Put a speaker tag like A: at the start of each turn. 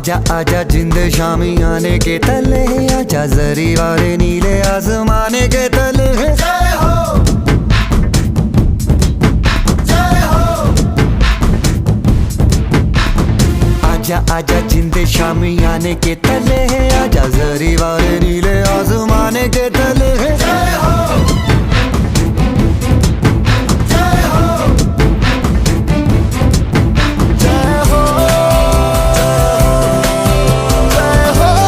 A: आजा आजा जिंद शामी आने के तले, आजा जरी वाले नीले आसमाने के तले। जय हो जय हो। आजा आजा जिंद शामी आने के तले, आजा जरी वाले नीले आसमाने के तले।